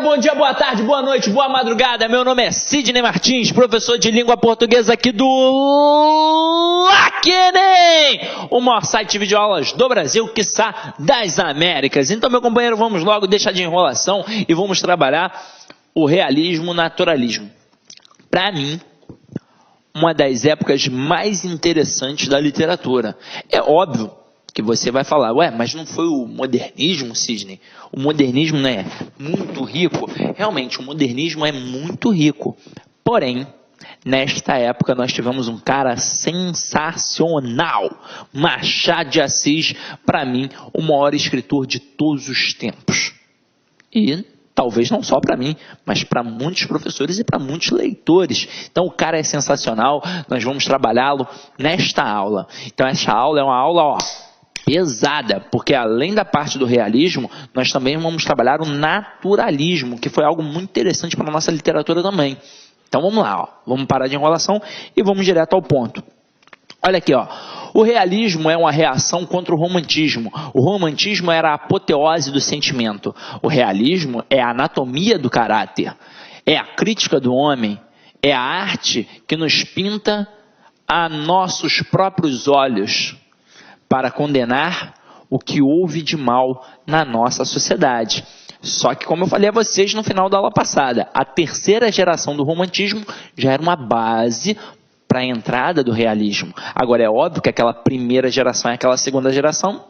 bom dia, boa tarde, boa noite, boa madrugada. Meu nome é Sidney Martins, professor de língua portuguesa aqui do LACENEM, o maior site de videoaulas do Brasil, quiçá das Américas. Então, meu companheiro, vamos logo deixar de enrolação e vamos trabalhar o realismo, naturalismo. Para mim, uma das épocas mais interessantes da literatura. É óbvio que você vai falar, ué, mas não foi o modernismo, Sidney? O modernismo não é muito rico? Realmente, o modernismo é muito rico. Porém, nesta época nós tivemos um cara sensacional. Machado de Assis, para mim, o maior escritor de todos os tempos. E talvez não só para mim, mas para muitos professores e para muitos leitores. Então o cara é sensacional, nós vamos trabalhá-lo nesta aula. Então essa aula é uma aula, pesada, porque além da parte do realismo, nós também vamos trabalhar o naturalismo, que foi algo muito interessante para a nossa literatura também. Então vamos lá, vamos parar de enrolação e vamos direto ao ponto. Olha aqui, o realismo é uma reação contra o romantismo. O romantismo era a apoteose do sentimento. O realismo é a anatomia do caráter, é a crítica do homem, é a arte que nos pinta a nossos próprios olhos para condenar o que houve de mal na nossa sociedade. Só que, como eu falei a vocês no final da aula passada, a terceira geração do romantismo já era uma base para a entrada do realismo. Agora, é óbvio que aquela primeira geração e aquela segunda geração,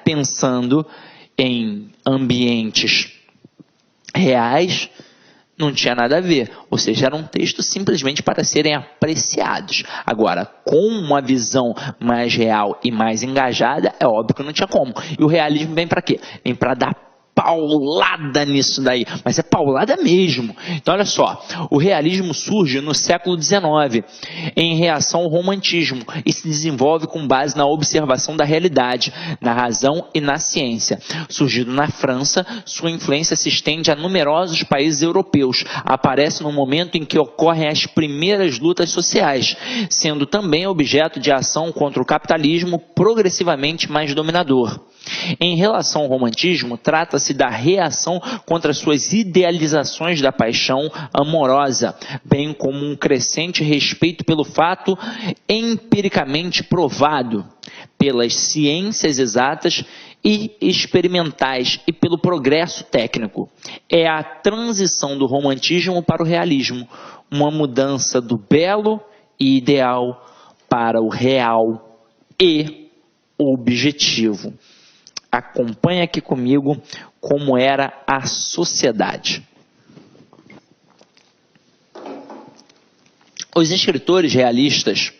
pensando em ambientes reais, não tinha nada a ver. Ou seja, era um texto simplesmente para serem apreciados. Agora, com uma visão mais real e mais engajada, é óbvio que não tinha como. E o realismo vem para quê? Vem para dar paulada nisso daí, mas é paulada mesmo. Então olha só, o realismo surge no século XIX em reação ao romantismo e se desenvolve com base na observação da realidade, na razão e na ciência. Surgido na França, sua influência se estende a numerosos países europeus. Aparece no momento em que ocorrem as primeiras lutas sociais, sendo também objeto de ação contra o capitalismo progressivamente mais dominador. Em relação ao romantismo, trata-se da reação contra suas idealizações da paixão amorosa, bem como um crescente respeito pelo fato empiricamente provado, pelas ciências exatas e experimentais e pelo progresso técnico. É a transição do romantismo para o realismo, uma mudança do belo e ideal para o real e objetivo. Acompanhe aqui comigo como era a sociedade. Os escritores realistas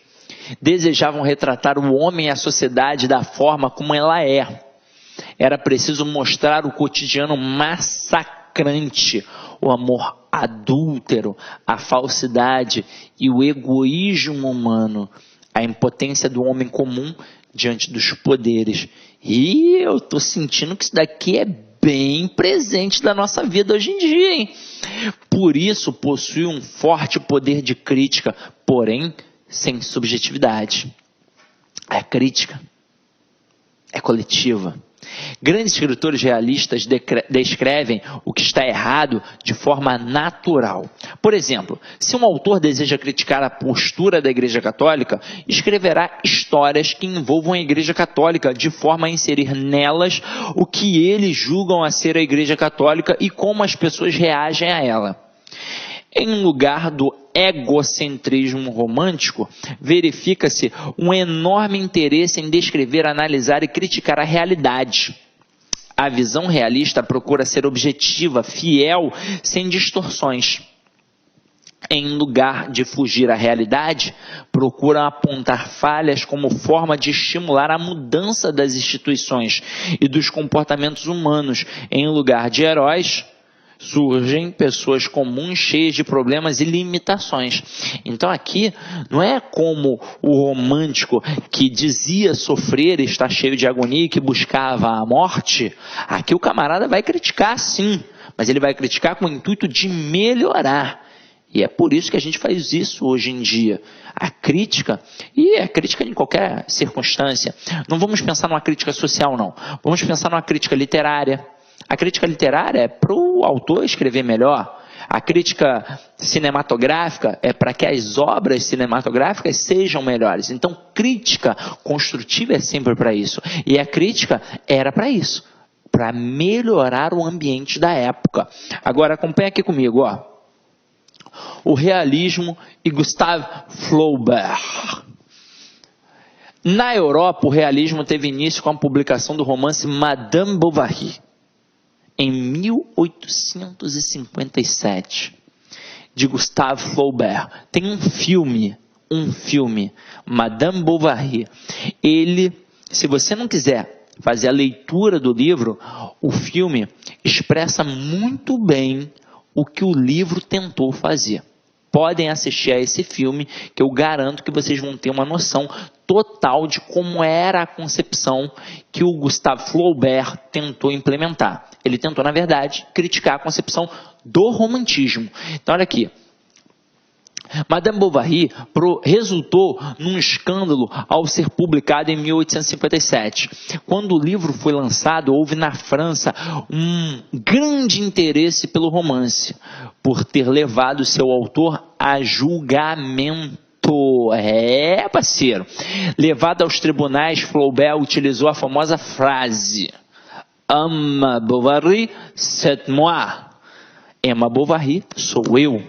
desejavam retratar o homem e a sociedade da forma como ela é. Era preciso mostrar o cotidiano massacrante, o amor adúltero, a falsidade e o egoísmo humano, a impotência do homem comum diante dos poderes. E eu estou sentindo que isso daqui é bem presente da nossa vida hoje em dia, hein? Por isso possui um forte poder de crítica, porém sem subjetividade. A crítica é coletiva. Grandes escritores realistas descrevem o que está errado de forma natural. Por exemplo, se um autor deseja criticar a postura da Igreja Católica, escreverá histórias que envolvam a Igreja Católica, de forma a inserir nelas o que eles julgam a ser a Igreja Católica e como as pessoas reagem a ela. Em lugar do egocentrismo romântico, verifica-se um enorme interesse em descrever, analisar e criticar a realidade. A visão realista procura ser objetiva, fiel, sem distorções. Em lugar de fugir à realidade, procura apontar falhas como forma de estimular a mudança das instituições e dos comportamentos humanos. Em lugar de heróis, surgem pessoas comuns cheias de problemas e limitações. Então aqui não é como o romântico que dizia sofrer e estar cheio de agonia e que buscava a morte. Aqui o camarada vai criticar sim, mas ele vai criticar com o intuito de melhorar. E é por isso que a gente faz isso hoje em dia. A crítica, e é crítica em qualquer circunstância. Não vamos pensar numa crítica social não. Vamos pensar numa crítica literária, A crítica literária é para o autor escrever melhor. A crítica cinematográfica é para que as obras cinematográficas sejam melhores. Então, crítica construtiva é sempre para isso. E a crítica era para isso, para melhorar o ambiente da época. Agora, acompanha aqui comigo, ó. O realismo e Gustave Flaubert. Na Europa, o realismo teve início com a publicação do romance Madame Bovary, em 1857, de Gustave Flaubert. Tem um filme, Madame Bovary. Ele, se você não quiser fazer a leitura do livro, o filme expressa muito bem o que o livro tentou fazer. Podem assistir a esse filme, que eu garanto que vocês vão ter uma noção total de como era a concepção que o Gustave Flaubert tentou implementar. Ele tentou, na verdade, criticar a concepção do romantismo. Então, olha aqui. Madame Bovary resultou num escândalo ao ser publicado em 1857. Quando o livro foi lançado, houve na França um grande interesse pelo romance, por ter levado seu autor a julgamento. Parceiro. Levado aos tribunais, Flaubert utilizou a famosa frase: Emma Bovary, c'est moi. Emma Bovary, sou eu.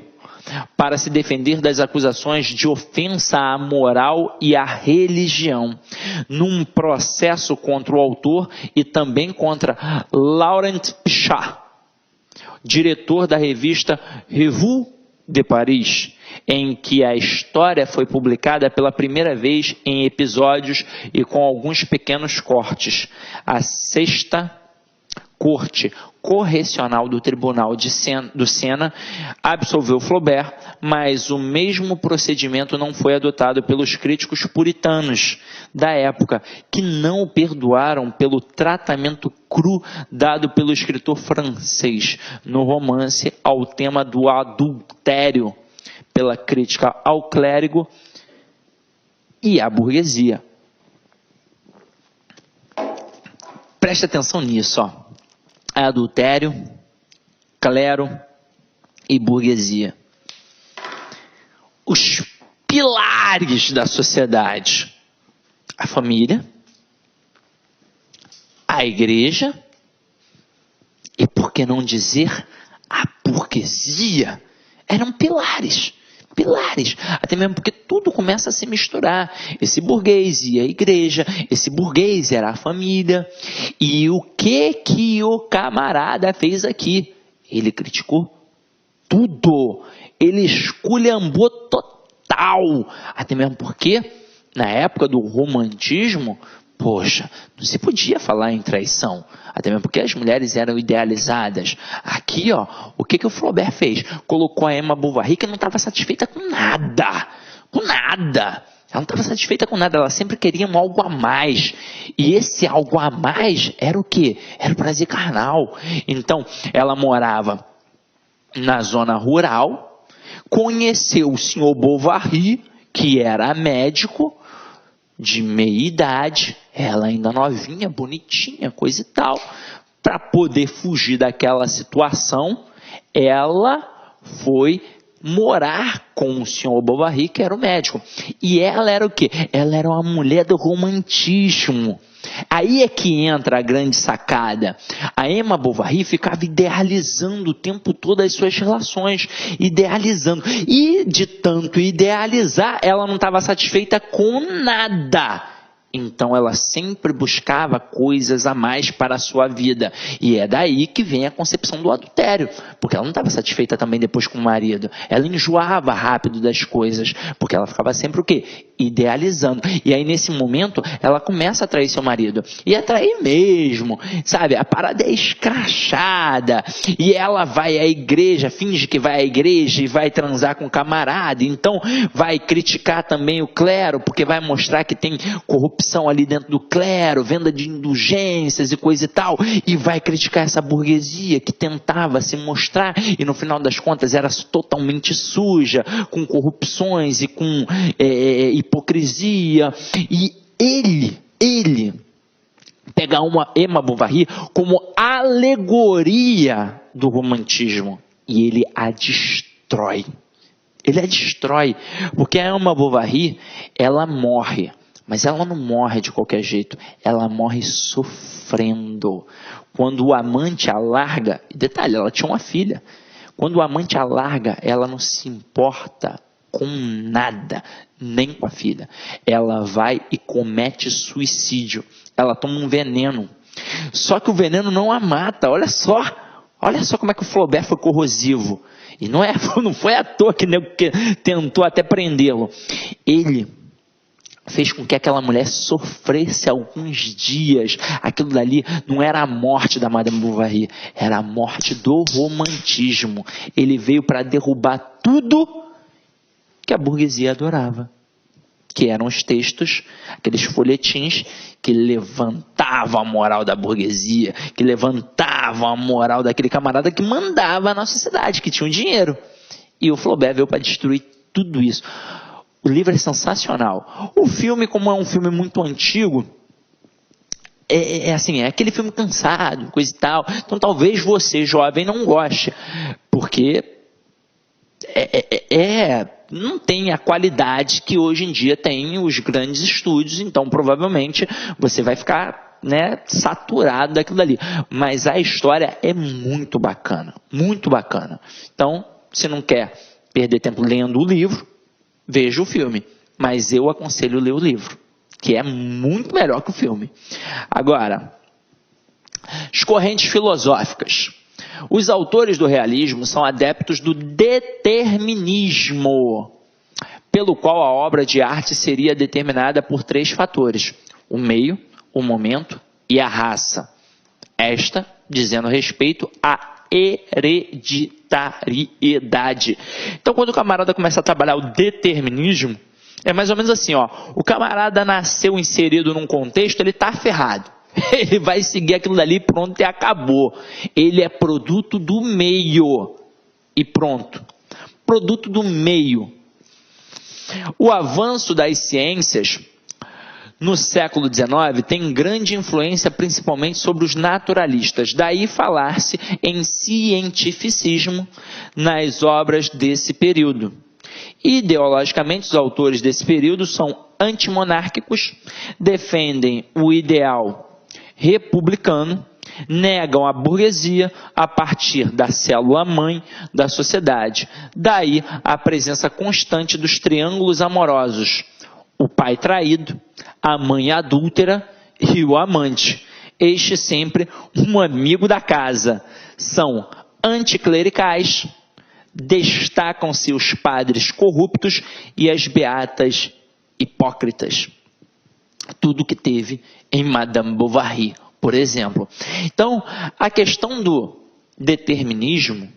Para se defender das acusações de ofensa à moral e à religião, num processo contra o autor e também contra Laurent Pichat, diretor da revista Revue de Paris, em que a história foi publicada pela primeira vez em episódios e com alguns pequenos cortes. A sexta Corte Correcional do Tribunal do Sena absolveu Flaubert, mas o mesmo procedimento não foi adotado pelos críticos puritanos da época, que não o perdoaram pelo tratamento cru dado pelo escritor francês no romance ao tema do adultério, pela crítica ao clérigo e à burguesia. Preste atenção nisso, ó. Adultério, clero e burguesia. Os pilares da sociedade: a família, a igreja e, por que não dizer, a burguesia. Eram pilares. Até mesmo porque tudo começa a se misturar. Esse burguês e a igreja, esse burguês era a família. E o que o camarada fez aqui? Ele criticou tudo. Ele esculhambou total. Até mesmo porque, na época do romantismo, poxa, não se podia falar em traição. Até mesmo porque as mulheres eram idealizadas. Aqui, ó, o que o Flaubert fez? Colocou a Emma Bovary, que não estava satisfeita com nada. Ela não estava satisfeita com nada, ela sempre queria um algo a mais. E esse algo a mais era o quê? Era o prazer carnal. Então, ela morava na zona rural, conheceu o senhor Bovary, que era médico, de meia idade, ela ainda novinha, bonitinha, coisa e tal. Para poder fugir daquela situação, ela foi morar com o senhor Bovary, que era o médico. E ela era o quê? Ela era uma mulher do romantismo. Aí é que entra a grande sacada. A Emma Bovary ficava idealizando o tempo todo as suas relações, idealizando. E de tanto idealizar, ela não estava satisfeita com nada. Então ela sempre buscava coisas a mais para a sua vida. E é daí que vem a concepção do adultério. Porque ela não estava satisfeita também depois com o marido. Ela enjoava rápido das coisas. Porque ela ficava sempre o quê? Idealizando. E aí nesse momento ela começa a trair seu marido. E a trair mesmo. Sabe? A parada é escrachada. E ela vai à igreja, finge que vai à igreja e vai transar com o camarada. Então vai criticar também o clero. Porque vai mostrar que tem corrupção ali dentro do clero, venda de indulgências e coisa e tal, e vai criticar essa burguesia que tentava se mostrar e no final das contas era totalmente suja, com corrupções e com hipocrisia. E ele pegar uma Emma Bovary como alegoria do romantismo e ele a destrói. Ele a destrói, porque a Emma Bovary, ela morre, mas ela não morre de qualquer jeito, ela morre sofrendo. Quando o amante a larga, detalhe, ela tinha uma filha, quando o amante a larga, ela não se importa com nada, nem com a filha. Ela vai e comete suicídio. Ela toma um veneno. Só que o veneno não a mata. Olha só como é que o Flaubert foi corrosivo. E não foi à toa que tentou até prendê-lo. Ele fez com que aquela mulher sofresse alguns dias. Aquilo dali não era a morte da Madame Bovary, era a morte do romantismo. Ele veio para derrubar tudo que a burguesia adorava, que eram os textos, aqueles folhetins que levantavam a moral da burguesia, que levantavam a moral daquele camarada que mandava na sociedade, que tinha o dinheiro. E o Flaubert veio para destruir tudo isso. O livro é sensacional. O filme, como é um filme muito antigo, é aquele filme cansado, coisa e tal. Então talvez você, jovem, não goste, porque não tem a qualidade que hoje em dia tem os grandes estúdios, então provavelmente você vai ficar saturado daquilo dali. Mas a história é muito bacana, muito bacana. Então, se não quer perder tempo lendo o livro, veja o filme. Mas eu aconselho ler o livro, que é muito melhor que o filme. Agora, as correntes filosóficas. Os autores do realismo são adeptos do determinismo, pelo qual a obra de arte seria determinada por 3 fatores: o meio, o momento e a raça. Esta dizendo respeito à hereditariedade. Então, quando o camarada começa a trabalhar o determinismo, é mais ou menos assim, o camarada nasceu inserido num contexto, ele está ferrado. Ele vai seguir aquilo dali, pronto, e acabou. Ele é produto do meio e pronto. Produto do meio. O avanço das ciências no século XIX tem grande influência principalmente sobre os naturalistas. Daí falar-se em cientificismo nas obras desse período. Ideologicamente, os autores desse período são antimonárquicos, defendem o ideal republicano, negam a burguesia a partir da célula-mãe da sociedade. Daí a presença constante dos triângulos amorosos: o pai traído, a mãe adúltera e o amante. Este sempre um amigo da casa. São anticlericais, destacam-se os padres corruptos e as beatas hipócritas. Tudo que teve em Madame Bovary, por exemplo. Então, a questão do determinismo,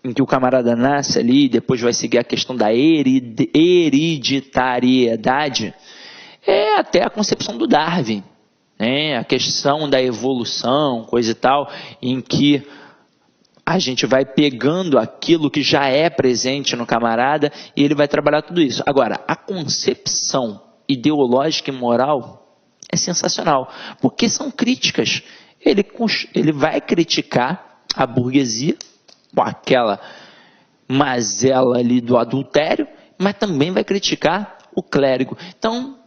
em que o camarada nasce ali e depois vai seguir a questão da hereditariedade, é até a concepção do Darwin, a questão da evolução, coisa e tal, em que a gente vai pegando aquilo que já é presente no camarada e ele vai trabalhar tudo isso. Agora, a concepção ideológica e moral é sensacional, porque são críticas. Ele vai criticar a burguesia com aquela mazela ali do adultério, mas também vai criticar o clérigo. Então,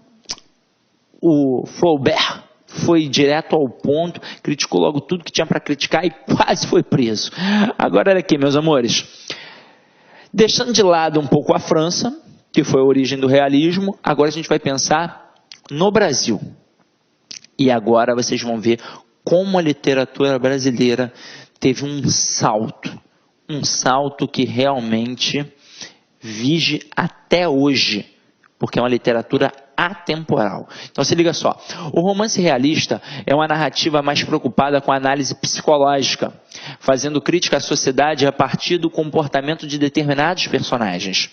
o Flaubert foi direto ao ponto, criticou logo tudo que tinha para criticar e quase foi preso. Agora, olha aqui, meus amores, deixando de lado um pouco a França, que foi a origem do realismo, agora a gente vai pensar no Brasil. E agora vocês vão ver como a literatura brasileira teve um salto que realmente vige até hoje, porque é uma literatura atemporal. Então se liga só, o romance realista é uma narrativa mais preocupada com a análise psicológica, fazendo crítica à sociedade a partir do comportamento de determinados personagens.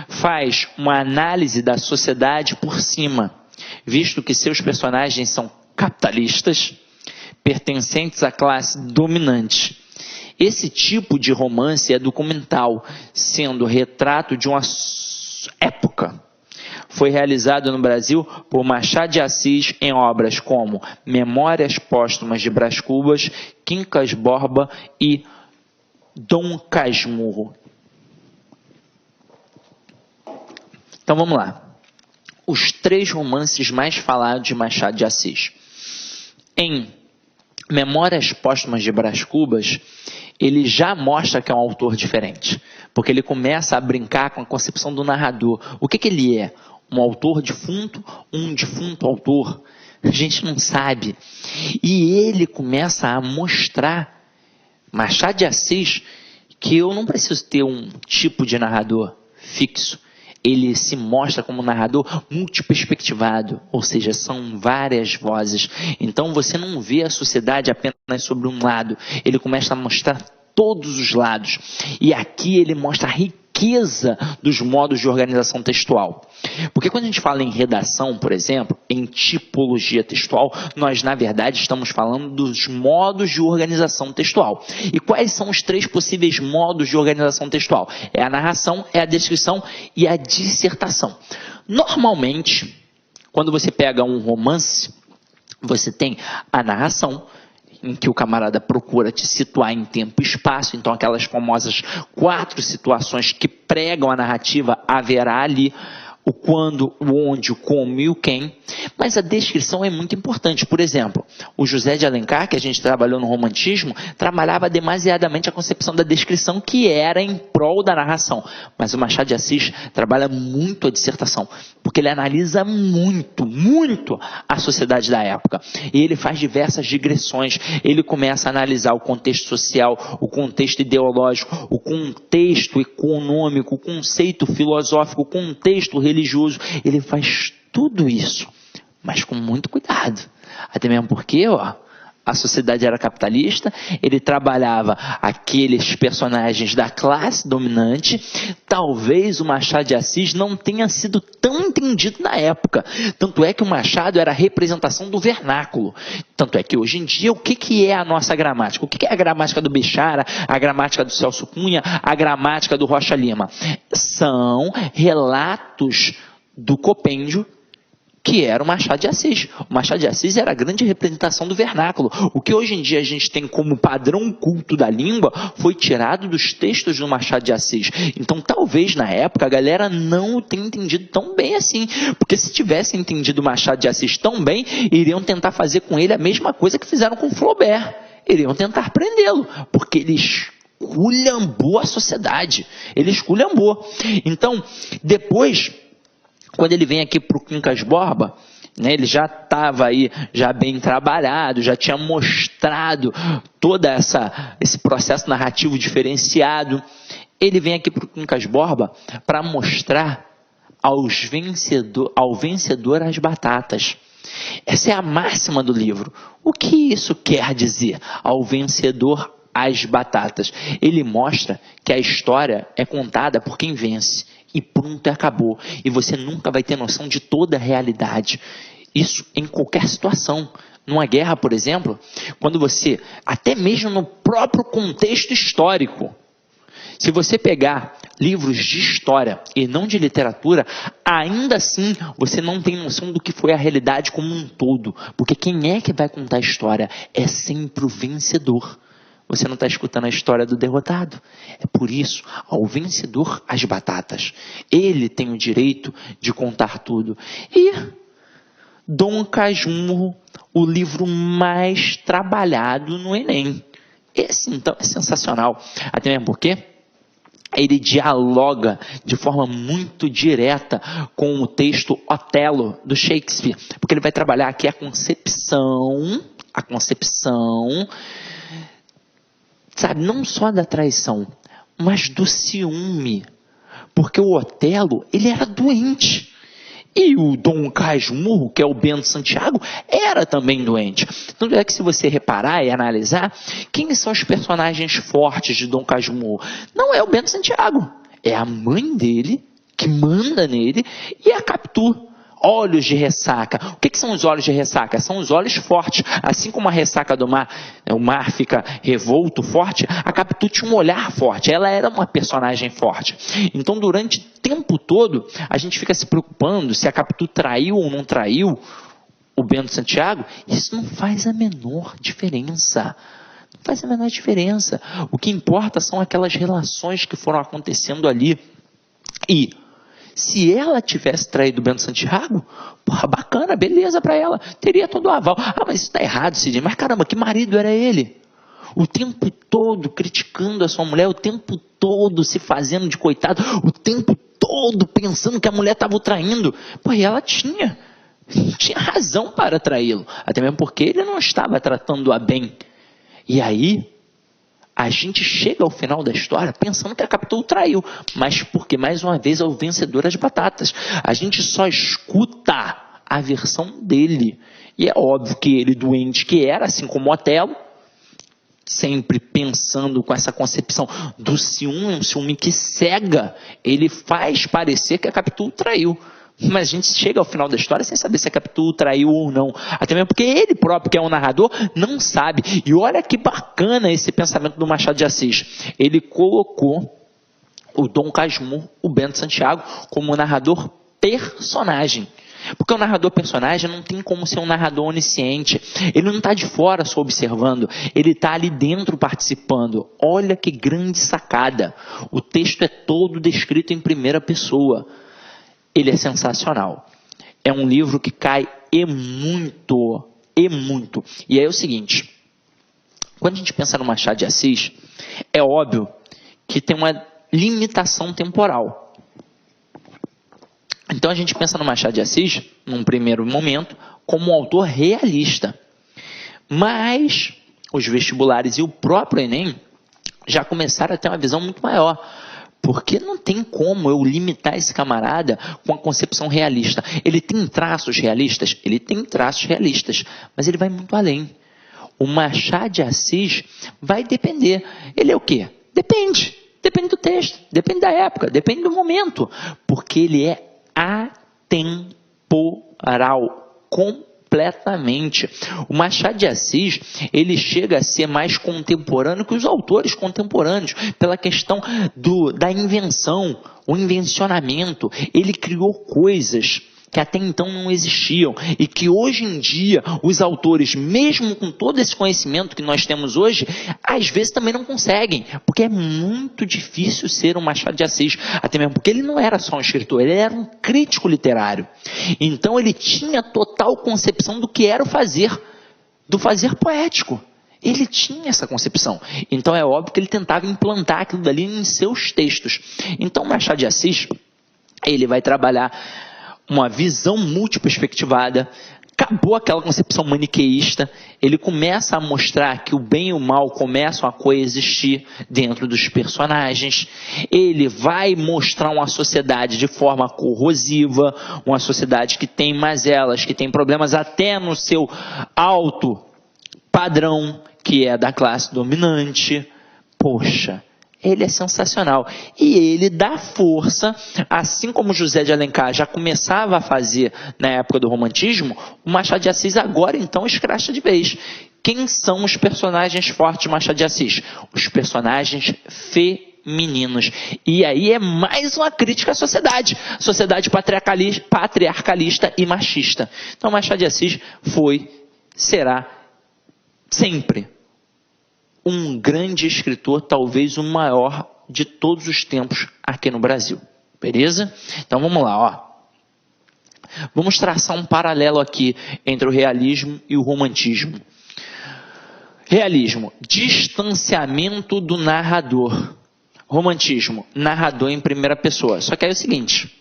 Faz uma análise da sociedade por cima, visto que seus personagens são capitalistas, pertencentes à classe dominante. Esse tipo de romance é documental, sendo retrato de uma época. foi realizado no Brasil por Machado de Assis em obras como Memórias Póstumas de Brás Cubas, Quincas Borba e Dom Casmurro. Então vamos lá. Os 3 romances mais falados de Machado de Assis. Em Memórias Póstumas de Brás Cubas, ele já mostra que é um autor diferente, porque ele começa a brincar com a concepção do narrador. O que ele é? Um autor defunto, um defunto autor? A gente não sabe. E ele começa a mostrar, Machado de Assis, que eu não preciso ter um tipo de narrador fixo. Ele se mostra como narrador multiperspectivado, ou seja, são várias vozes. Então você não vê a sociedade apenas sobre um lado, ele começa a mostrar todos os lados. E aqui ele mostra a riqueza dos modos de organização textual. Porque quando a gente fala em redação, por exemplo, em tipologia textual, nós na verdade estamos falando dos modos de organização textual. E quais são os 3 possíveis modos de organização textual? É a narração, é a descrição e a dissertação. Normalmente, quando você pega um romance, você tem a narração, em que o camarada procura te situar em tempo e espaço. Então aquelas famosas 4 situações que pregam a narrativa, haverá ali o quando, o onde, o como e o quem. Mas a descrição é muito importante. Por exemplo, o José de Alencar, que a gente trabalhou no romantismo, trabalhava demasiadamente a concepção da descrição, que era em prol da narração. Mas o Machado de Assis trabalha muito a dissertação, porque ele analisa muito a sociedade da época. E ele faz diversas digressões. Ele começa a analisar o contexto social, o contexto ideológico, o contexto econômico, o conceito filosófico, o contexto religioso. Ele faz tudo isso, mas com muito cuidado. Até mesmo porque, a sociedade era capitalista, ele trabalhava aqueles personagens da classe dominante. Talvez o Machado de Assis não tenha sido tão entendido na época. Tanto é que o Machado era a representação do vernáculo. Tanto é que hoje em dia, o que é a nossa gramática? O que é a gramática do Bechara, a gramática do Celso Cunha, a gramática do Rocha Lima? São relatos do compêndio que era o Machado de Assis. O Machado de Assis era a grande representação do vernáculo. O que hoje em dia a gente tem como padrão culto da língua foi tirado dos textos do Machado de Assis. Então, talvez na época a galera não o tenha entendido tão bem assim. Porque se tivesse entendido o Machado de Assis tão bem, iriam tentar fazer com ele a mesma coisa que fizeram com Flaubert. Iriam tentar prendê-lo, porque ele esculhambou a sociedade. Ele esculhambou. Então, depois, quando ele vem aqui para o Quincas Borba, né, ele já estava aí, já bem trabalhado, já tinha mostrado todo esse processo narrativo diferenciado. Ele vem aqui para o Quincas Borba para mostrar ao vencedor as batatas. Essa é a máxima do livro. O que isso quer dizer? Ao vencedor as batatas. Ele mostra que a história é contada por quem vence. E pronto, acabou. E você nunca vai ter noção de toda a realidade. Isso em qualquer situação. Numa guerra, por exemplo, quando você, até mesmo no próprio contexto histórico, se você pegar livros de história e não de literatura, ainda assim você não tem noção do que foi a realidade como um todo. Porque quem é que vai contar a história? É sempre o vencedor. Você não está escutando a história do derrotado. É por isso, ao vencedor, as batatas. Ele tem o direito de contar tudo. E Dom Casmurro, o livro mais trabalhado no Enem. Esse, então, é sensacional. Até mesmo porque ele dialoga de forma muito direta com o texto Otelo, do Shakespeare. Porque ele vai trabalhar aqui a concepção, sabe, não só da traição, mas do ciúme. Porque o Otelo, ele era doente. E o Dom Casmurro, que é o Bento Santiago, era também doente. Então é que se você reparar e analisar, quem são os personagens fortes de Dom Casmurro? Não é o Bento Santiago, é a mãe dele, que manda nele, e a Capitu. Olhos de ressaca. O que são os olhos de ressaca? São os olhos fortes. Assim como a ressaca do mar, o mar fica revolto, forte, a Capitu tinha um olhar forte. Ela era uma personagem forte. Então, durante tempo todo a gente fica se preocupando se a Capitu traiu ou não traiu o Bento Santiago. Isso não faz a menor diferença. Não faz a menor diferença. O que importa são aquelas relações que foram acontecendo ali. E se ela tivesse traído o Bento Santiago, porra, bacana, beleza para ela, teria todo o aval. Ah, mas isso tá errado, Sidney. Mas caramba, que marido era ele? O tempo todo criticando a sua mulher, o tempo todo se fazendo de coitado, o tempo todo pensando que a mulher estava o traindo. Pô, e ela tinha razão para traí-lo, até mesmo porque ele não estava tratando-a bem. E aí, a gente chega ao final da história pensando que a Capitu o traiu, mas porque mais uma vez é o vencedor das batatas. A gente só escuta a versão dele. E é óbvio que ele, doente que era, assim como Otelo, sempre pensando com essa concepção do ciúme, um ciúme que cega, ele faz parecer que a Capitu o traiu. Mas a gente chega ao final da história sem saber se a Capitu traiu ou não. Até mesmo porque ele próprio, que é um narrador, não sabe. E olha que bacana esse pensamento do Machado de Assis. Ele colocou o Dom Casmurro, o Bento Santiago, como narrador personagem. Porque o narrador personagem não tem como ser um narrador onisciente. Ele não está de fora só observando. Ele está ali dentro participando. Olha que grande sacada. O texto é todo descrito em primeira pessoa. Ele é sensacional. É um livro que cai muito. E aí é o seguinte. Quando a gente pensa no Machado de Assis, é óbvio que tem uma limitação temporal. Então a gente pensa no Machado de Assis, num primeiro momento, como um autor realista. Mas os vestibulares e o próprio Enem já começaram a ter uma visão muito maior. Porque não tem como eu limitar esse camarada com a concepção realista. Ele tem traços realistas? Ele tem traços realistas, mas ele vai muito além. O Machado de Assis vai depender. Ele é o quê? Depende. Depende do texto, depende da época, depende do momento. Porque ele é atemporal, completamente. O Machado de Assis, ele chega a ser mais contemporâneo que os autores contemporâneos, pela questão da invenção, o invencionamento. Ele criou coisas que até então não existiam e que hoje em dia os autores, mesmo com todo esse conhecimento que nós temos hoje, às vezes também não conseguem, porque é muito difícil ser um Machado de Assis, até mesmo porque ele não era só um escritor, ele era um crítico literário. Então ele tinha total concepção do que era do fazer poético. Ele tinha essa concepção. Então é óbvio que ele tentava implantar aquilo dali em seus textos. Então Machado de Assis, ele vai trabalhar uma visão multiperspectivada, acabou aquela concepção maniqueísta, ele começa a mostrar que o bem e o mal começam a coexistir dentro dos personagens, ele vai mostrar uma sociedade de forma corrosiva, uma sociedade que tem mazelas, que tem problemas até no seu alto padrão, que é da classe dominante. Poxa, ele é sensacional. E ele dá força, assim como José de Alencar já começava a fazer na época do romantismo, o Machado de Assis agora então escracha de vez. Quem são os personagens fortes de Machado de Assis? Os personagens femininos. E aí é mais uma crítica à sociedade patriarcalista e machista. Então Machado de Assis será sempre um grande escritor, talvez o maior de todos os tempos aqui no Brasil. Beleza? Então vamos lá, ó. Vamos traçar um paralelo aqui entre o realismo e o romantismo. Realismo, distanciamento do narrador. Romantismo, narrador em primeira pessoa. Só que aí é o seguinte,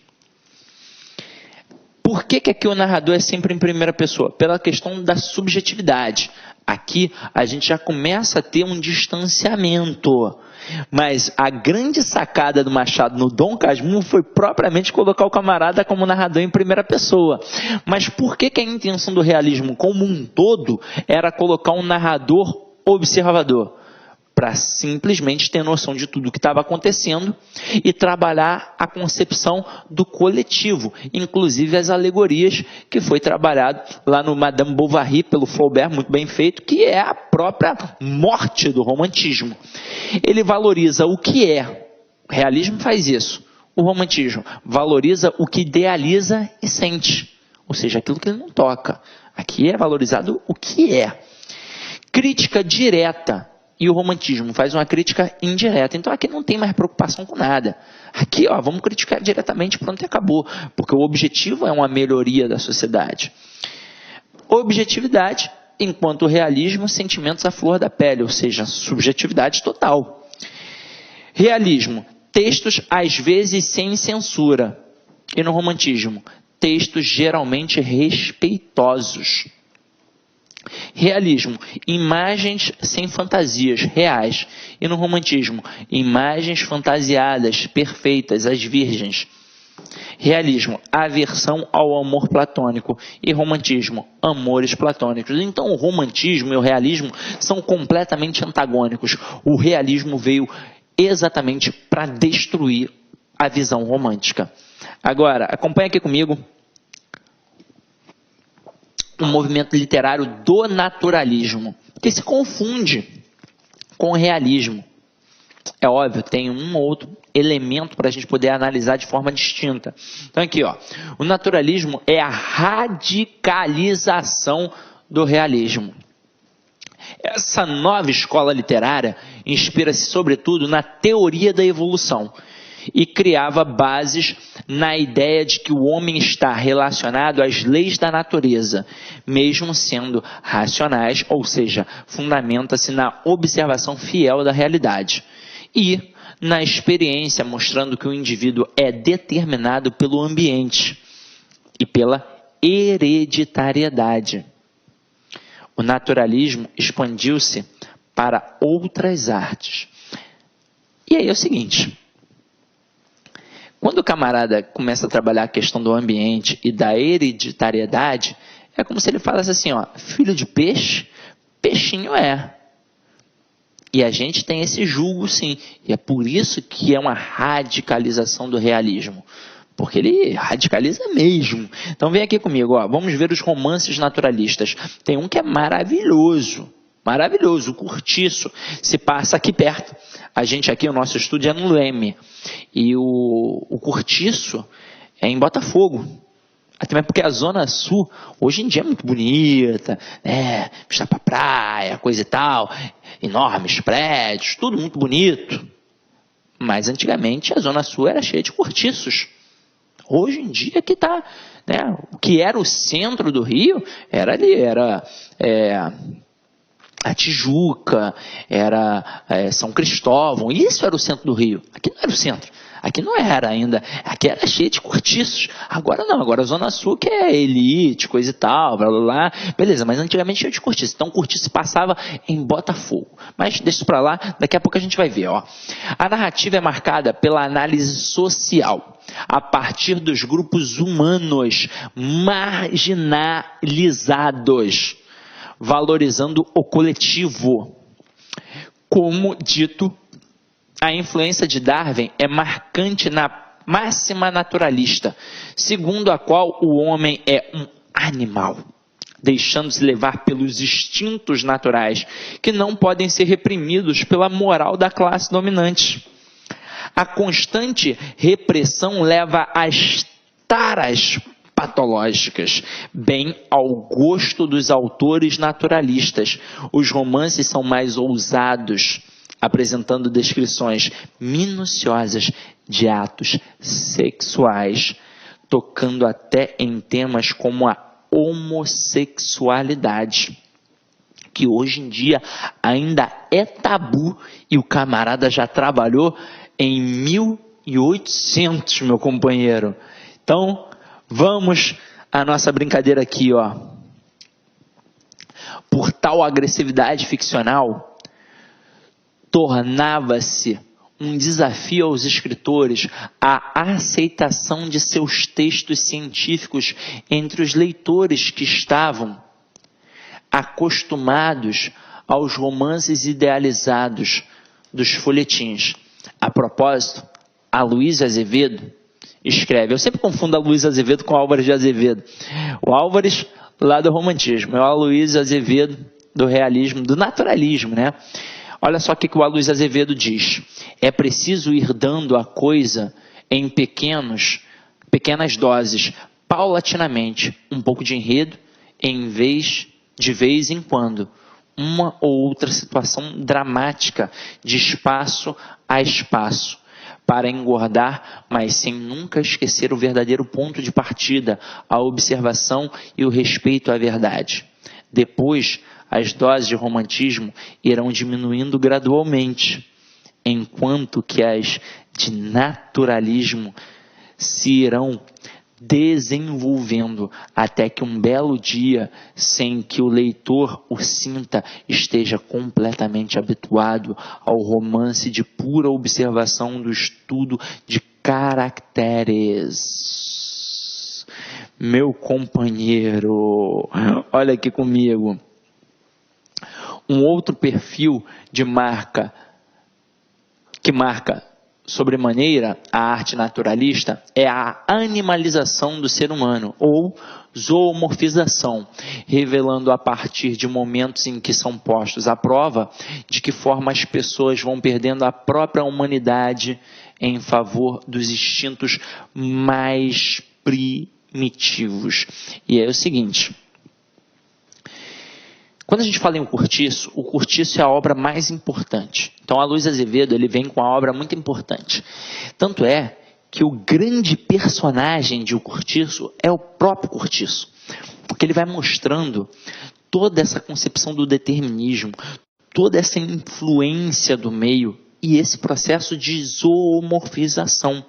por que aqui o narrador é sempre em primeira pessoa? Pela questão da subjetividade. Aqui a gente já começa a ter um distanciamento. Mas a grande sacada do Machado no Dom Casmurro foi propriamente colocar o camarada como narrador em primeira pessoa. Mas por que a intenção do realismo como um todo era colocar um narrador observador? Para simplesmente ter noção de tudo o que estava acontecendo e trabalhar a concepção do coletivo, inclusive as alegorias que foi trabalhado lá no Madame Bovary pelo Flaubert, muito bem feito, que é a própria morte do romantismo. Ele valoriza o que é, o realismo faz isso, O romantismo valoriza o que idealiza e sente, ou seja, aquilo que ele não toca. Aqui é valorizado o que é. Crítica direta. E o romantismo faz uma crítica indireta. Então aqui não tem mais preocupação com nada. Aqui, vamos criticar diretamente, pronto, e acabou. Porque o objetivo é uma melhoria da sociedade. Objetividade, enquanto o realismo, sentimentos à flor da pele, ou seja, subjetividade total. Realismo, textos às vezes sem censura. E no romantismo, textos geralmente respeitosos. Realismo, imagens sem fantasias, reais. E no romantismo, imagens fantasiadas, perfeitas, as virgens. Realismo, aversão ao amor platônico. E romantismo, amores platônicos. Então o romantismo e o realismo são completamente antagônicos. O realismo veio exatamente para destruir a visão romântica. Agora, acompanha aqui comigo o movimento literário do naturalismo, que se confunde com o realismo. É óbvio, tem um ou outro elemento para a gente poder analisar de forma distinta. Então aqui, o naturalismo é a radicalização do realismo. Essa nova escola literária inspira-se sobretudo na teoria da evolução e criava bases na ideia de que o homem está relacionado às leis da natureza, mesmo sendo racionais, ou seja, fundamenta-se na observação fiel da realidade. E na experiência, mostrando que o indivíduo é determinado pelo ambiente e pela hereditariedade. O naturalismo expandiu-se para outras artes. E aí é o seguinte: quando o camarada começa a trabalhar a questão do ambiente e da hereditariedade, é como se ele falasse assim, filho de peixe, peixinho é. E a gente tem esse julgo, sim. E é por isso que é uma radicalização do realismo. Porque ele radicaliza mesmo. Então vem aqui comigo, vamos ver os romances naturalistas. Tem um que é maravilhoso. Maravilhoso, o Curtiço. Se passa aqui perto. A gente aqui, o nosso estúdio é no Leme. E o Curtiço é em Botafogo. Até porque a Zona Sul, hoje em dia é muito bonita, né? Está para praia, coisa e tal. Enormes prédios, tudo muito bonito. Mas antigamente a Zona Sul era cheia de cortiços. Hoje em dia que está, né? O que era o centro do Rio, era ali, a Tijuca, era São Cristóvão, isso era o centro do Rio. Aqui não era o centro, aqui não era ainda, aqui era cheio de cortiços. Agora não, agora a Zona Sul que é elite, coisa e tal, blá blá blá, beleza, mas antigamente cheio de cortiços. Então o cortiço passava em Botafogo. Mas deixa isso para lá, daqui a pouco a gente vai ver. A narrativa é marcada pela análise social, a partir dos grupos humanos marginalizados, valorizando o coletivo. Como dito, a influência de Darwin é marcante na máxima naturalista, segundo a qual o homem é um animal, deixando-se levar pelos instintos naturais, que não podem ser reprimidos pela moral da classe dominante. A constante repressão leva às taras patológicas, bem ao gosto dos autores naturalistas. Os romances são mais ousados, apresentando descrições minuciosas de atos sexuais, tocando até em temas como a homossexualidade, que hoje em dia ainda é tabu, e o camarada já trabalhou em 1800, meu companheiro. Então, vamos à nossa brincadeira aqui, Por tal agressividade ficcional, tornava-se um desafio aos escritores a aceitação de seus textos científicos entre os leitores que estavam acostumados aos romances idealizados dos folhetins. A propósito, a Luiz Azevedo escreve, eu sempre confundo a Luiz Azevedo com o Álvares de Azevedo. O Álvares lá do romantismo, é o Luiz Azevedo do realismo, do naturalismo, né? Olha só o que o Luiz Azevedo diz: é preciso ir dando à coisa em pequenas doses, paulatinamente, um pouco de enredo, de vez em quando, uma ou outra situação dramática de espaço a espaço, para engordar, mas sem nunca esquecer o verdadeiro ponto de partida, a observação e o respeito à verdade. Depois, as doses de romantismo irão diminuindo gradualmente, enquanto que as de naturalismo se irão desenvolvendo até que um belo dia, sem que o leitor o sinta, esteja completamente habituado ao romance de pura observação do estudo de caracteres. Meu companheiro, olha aqui comigo. Um outro perfil de marca que marca sobremaneira a arte naturalista é a animalização do ser humano, ou zoomorfização, revelando a partir de momentos em que são postos à prova de que forma as pessoas vão perdendo a própria humanidade em favor dos instintos mais primitivos. E é o seguinte: quando a gente fala em o Cortiço é a obra mais importante. Então, a Luiz Azevedo, ele vem com a obra muito importante. Tanto é que o grande personagem de O Cortiço é o próprio Cortiço, porque ele vai mostrando toda essa concepção do determinismo, toda essa influência do meio e esse processo de zoomorfização.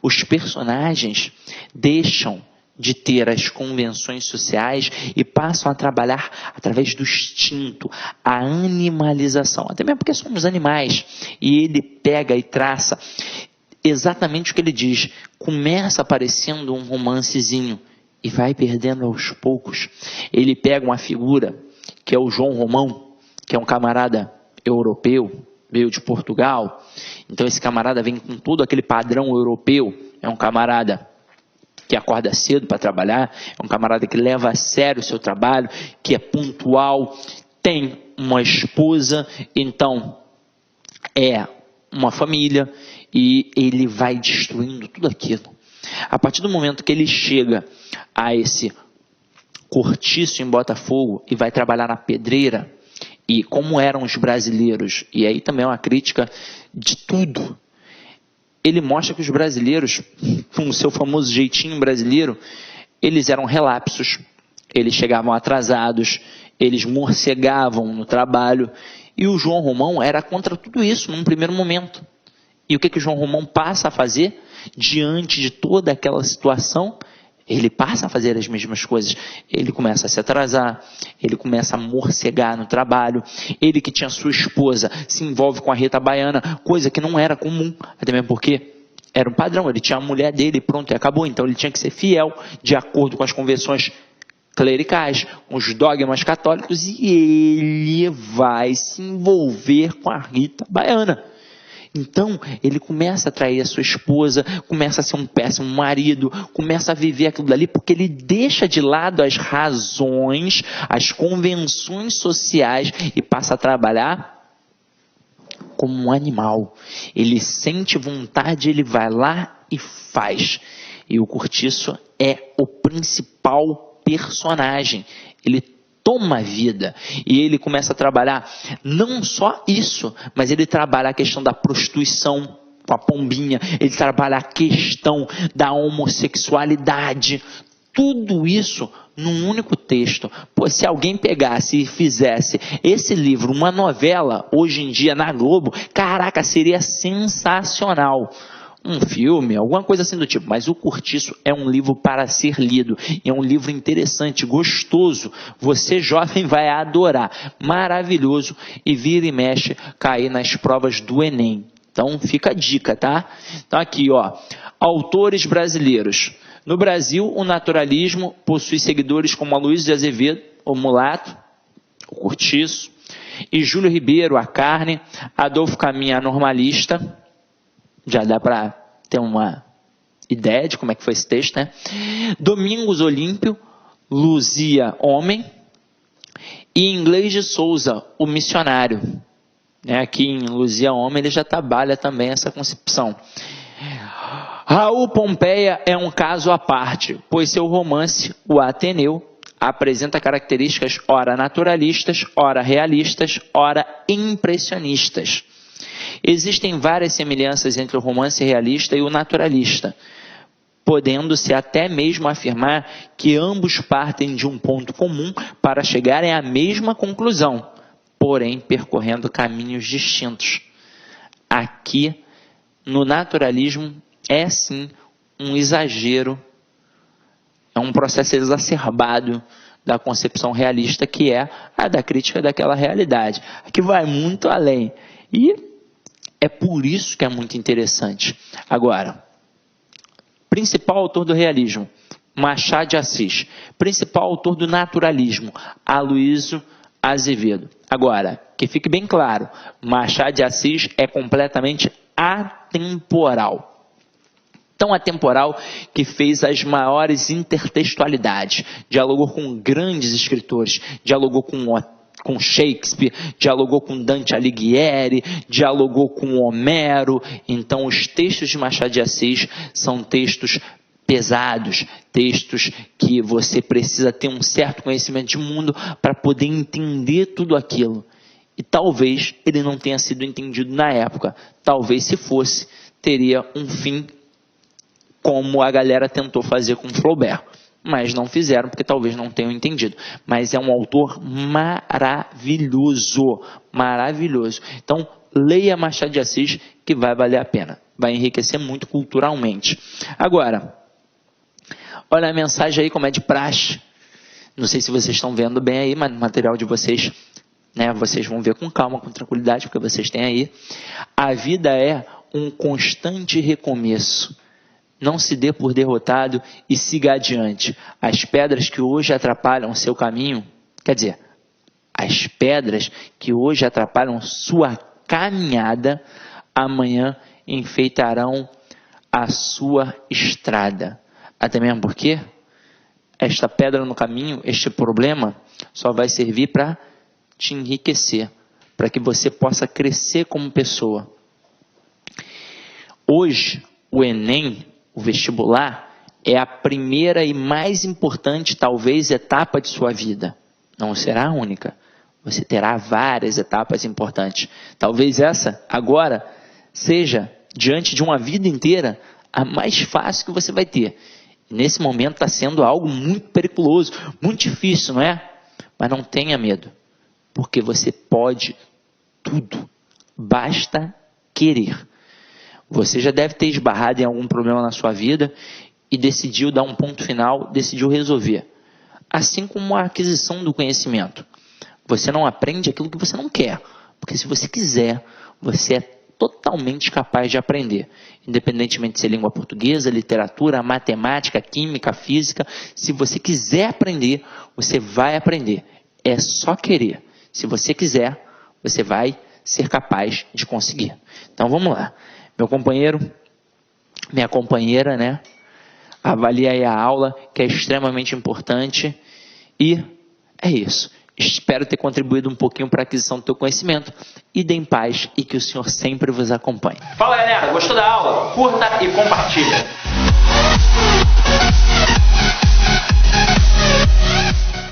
Os personagens deixam de ter as convenções sociais e passam a trabalhar através do instinto, a animalização, até mesmo porque somos animais, e ele pega e traça exatamente o que ele diz. Começa aparecendo um romancezinho e vai perdendo aos poucos. Ele pega uma figura que é o João Romão, que é um camarada europeu, veio de Portugal, então esse camarada vem com todo aquele padrão europeu, é um camarada que acorda cedo para trabalhar, é um camarada que leva a sério o seu trabalho, que é pontual, tem uma esposa, então é uma família, e ele vai destruindo tudo aquilo. A partir do momento que ele chega a esse Cortiço em Botafogo e vai trabalhar na pedreira, e como eram os brasileiros, e aí também é uma crítica de tudo, ele mostra que os brasileiros, com o seu famoso jeitinho brasileiro, eles eram relapsos, eles chegavam atrasados, eles morcegavam no trabalho, e o João Romão era contra tudo isso num primeiro momento. E o que o João Romão passa a fazer diante de toda aquela situação? Ele passa a fazer as mesmas coisas. Ele começa a se atrasar, ele começa a morcegar no trabalho. Ele, que tinha sua esposa, se envolve com a Rita Baiana, coisa que não era comum, até mesmo porque era um padrão. Ele tinha a mulher dele, pronto, e acabou. Então ele tinha que ser fiel, de acordo com as convenções clericais, com os dogmas católicos, e ele vai se envolver com a Rita Baiana. Então, ele começa a trair a sua esposa, começa a ser um péssimo marido, começa a viver aquilo dali, porque ele deixa de lado as razões, as convenções sociais e passa a trabalhar como um animal. Ele sente vontade, ele vai lá e faz. E o Cortiço é o principal personagem. Ele toma vida, e ele começa a trabalhar não só isso, mas ele trabalha a questão da prostituição com a pombinha, ele trabalha a questão da homossexualidade, tudo isso num único texto. Pô, se alguém pegasse e fizesse esse livro uma novela, hoje em dia na Globo, caraca, seria sensacional. Um filme, alguma coisa assim do tipo, mas o Cortiço é um livro para ser lido, é um livro interessante, gostoso, você jovem vai adorar, maravilhoso, e vira e mexe cair nas provas do Enem. Então fica a dica, tá? Então aqui, ó, autores brasileiros. No Brasil, o naturalismo possui seguidores como Aloysio de Azevedo, o Mulato, o Cortiço, e Júlio Ribeiro, a Carne, Adolfo Caminha, a Normalista. Já dá para ter uma ideia de como é que foi esse texto, né? Domingos Olímpio, Luzia Homem, e Inglês de Souza, o Missionário. Aqui em Luzia Homem ele já trabalha também essa concepção. Raul Pompeia é um caso à parte, pois seu romance, O Ateneu, apresenta características ora naturalistas, ora realistas, ora impressionistas. Existem várias semelhanças entre o romance realista e o naturalista, podendo-se até mesmo afirmar que ambos partem de um ponto comum para chegarem à mesma conclusão, porém percorrendo caminhos distintos. Aqui, no naturalismo, é sim um exagero, é um processo exacerbado da concepção realista, que é a da crítica daquela realidade, que vai muito além. E é por isso que é muito interessante. Agora, principal autor do realismo, Machado de Assis. Principal autor do naturalismo, Aloysio Azevedo. Agora, que fique bem claro, Machado de Assis é completamente atemporal. Tão atemporal que fez as maiores intertextualidades. Dialogou com grandes escritores, dialogou com Shakespeare, dialogou com Dante Alighieri, dialogou com Homero. Então, os textos de Machado de Assis são textos pesados, textos que você precisa ter um certo conhecimento de mundo para poder entender tudo aquilo. E talvez ele não tenha sido entendido na época. Talvez, se fosse, teria um fim como a galera tentou fazer com Flaubert. Mas não fizeram, porque talvez não tenham entendido. Mas é um autor maravilhoso, maravilhoso. Então, leia Machado de Assis, que vai valer a pena. Vai enriquecer muito culturalmente. Agora, olha a mensagem aí, como é de praxe. Não sei se vocês estão vendo bem aí, mas o material de vocês, né, vocês vão ver com calma, com tranquilidade, porque vocês têm aí. A vida é um constante recomeço. Não se dê por derrotado e siga adiante. As pedras que hoje atrapalham o seu caminho, quer dizer, as pedras que hoje atrapalham sua caminhada, amanhã enfeitarão a sua estrada. Até mesmo porque esta pedra no caminho, este problema, só vai servir para te enriquecer, para que você possa crescer como pessoa. Hoje, o Enem, o vestibular, é a primeira e mais importante, talvez, etapa de sua vida. Não será a única. Você terá várias etapas importantes. Talvez essa, agora, seja, diante de uma vida inteira, a mais fácil que você vai ter. Nesse momento está sendo algo muito perigoso, muito difícil, não é? Mas não tenha medo, porque você pode tudo. Basta querer. Você já deve ter esbarrado em algum problema na sua vida e decidiu dar um ponto final, decidiu resolver. Assim como a aquisição do conhecimento. Você não aprende aquilo que você não quer. Porque se você quiser, você é totalmente capaz de aprender. Independentemente de ser língua portuguesa, literatura, matemática, química, física. Se você quiser aprender, você vai aprender. É só querer. Se você quiser, você vai ser capaz de conseguir. Então vamos lá. Meu companheiro, minha companheira, né? Avalie aí a aula, que é extremamente importante. E é isso. Espero ter contribuído um pouquinho para a aquisição do teu conhecimento. Idem em paz e que o Senhor sempre vos acompanhe. Fala, galera. Gostou da aula? Curta e compartilha.